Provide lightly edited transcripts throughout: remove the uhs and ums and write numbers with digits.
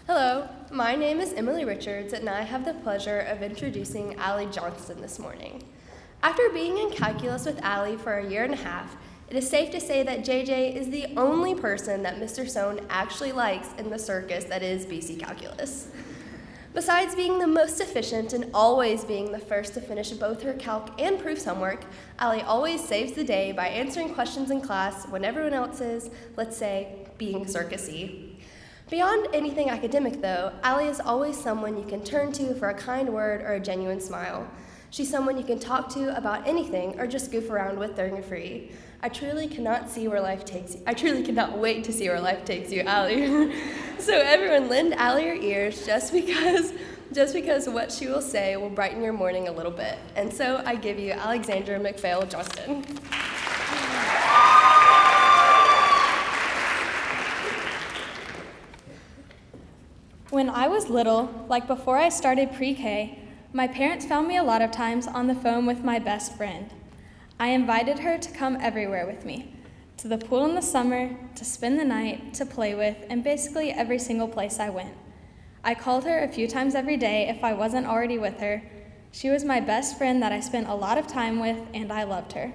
Hello, my name is Emily Richards, and I have the pleasure of introducing Allie Johnston this morning. After being in calculus with Allie for a year and a half, it is safe to say that JJ is the only person that Mr. Sohn actually likes in the circus that is BC Calculus. Besides being the most efficient and always being the first to finish both her calc and proofs homework, Allie always saves the day by answering questions in class when everyone else is, let's say, being circusy. Beyond anything academic, though, Allie is always someone you can turn to for a kind word or a genuine smile. She's someone you can talk to about anything or just goof around with during a free. I truly cannot wait to see where life takes you, Allie. So everyone lend Allie your ears just because what she will say will brighten your morning a little bit. And so I give you Alexandra McPhail Johnston. When I was little, like before I started pre-K, my parents found me a lot of times on the phone with my best friend. I invited her to come everywhere with me, to the pool in the summer, to spend the night, to play with, and basically every single place I went. I called her a few times every day if I wasn't already with her. She was my best friend that I spent a lot of time with, and I loved her.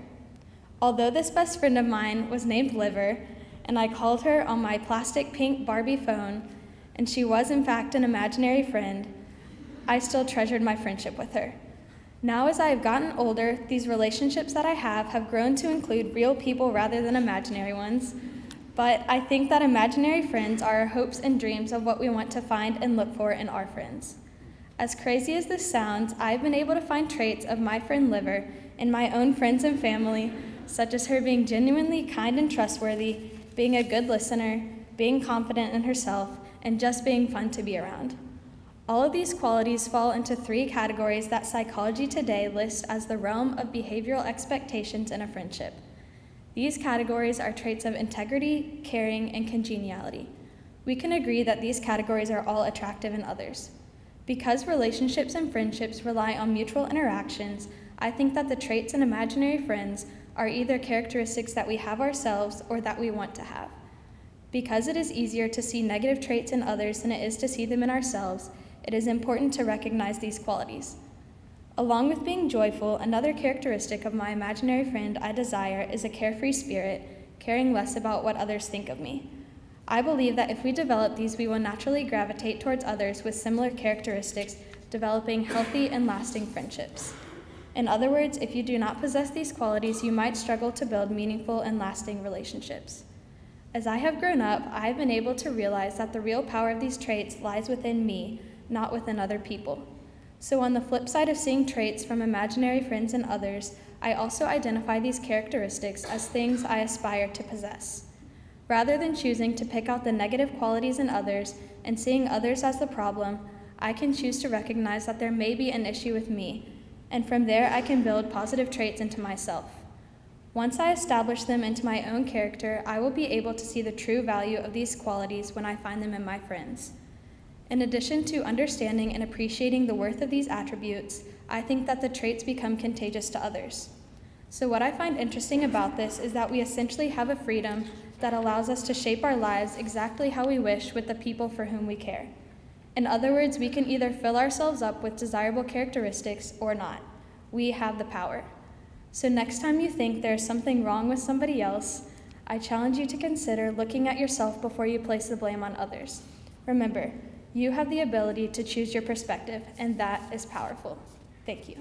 Although this best friend of mine was named Liver, and I called her on my plastic pink Barbie phone, and she was in fact an imaginary friend, I still treasured my friendship with her. Now as I have gotten older, these relationships that I have grown to include real people rather than imaginary ones, but I think that imaginary friends are our hopes and dreams of what we want to find and look for in our friends. As crazy as this sounds, I've been able to find traits of my friend Liver in my own friends and family, such as her being genuinely kind and trustworthy, being a good listener, being confident in herself, and just being fun to be around. All of these qualities fall into 3 categories that psychology today lists as the realm of behavioral expectations in a friendship. These categories are traits of integrity, caring, and congeniality. We can agree that these categories are all attractive in others. Because relationships and friendships rely on mutual interactions, I think that the traits in imaginary friends are either characteristics that we have ourselves or that we want to have. Because it is easier to see negative traits in others than it is to see them in ourselves, it is important to recognize these qualities. Along with being joyful, another characteristic of my imaginary friend I desire is a carefree spirit, caring less about what others think of me. I believe that if we develop these, we will naturally gravitate towards others with similar characteristics, developing healthy and lasting friendships. In other words, if you do not possess these qualities, you might struggle to build meaningful and lasting relationships. As I have grown up, I have been able to realize that the real power of these traits lies within me, not within other people. So on the flip side of seeing traits from imaginary friends and others, I also identify these characteristics as things I aspire to possess. Rather than choosing to pick out the negative qualities in others and seeing others as the problem, I can choose to recognize that there may be an issue with me, and from there I can build positive traits into myself. Once I establish them into my own character, I will be able to see the true value of these qualities when I find them in my friends. In addition to understanding and appreciating the worth of these attributes, I think that the traits become contagious to others. So what I find interesting about this is that we essentially have a freedom that allows us to shape our lives exactly how we wish with the people for whom we care. In other words, we can either fill ourselves up with desirable characteristics or not. We have the power. So next time you think there's something wrong with somebody else, I challenge you to consider looking at yourself before you place the blame on others. Remember, you have the ability to choose your perspective, and that is powerful. Thank you.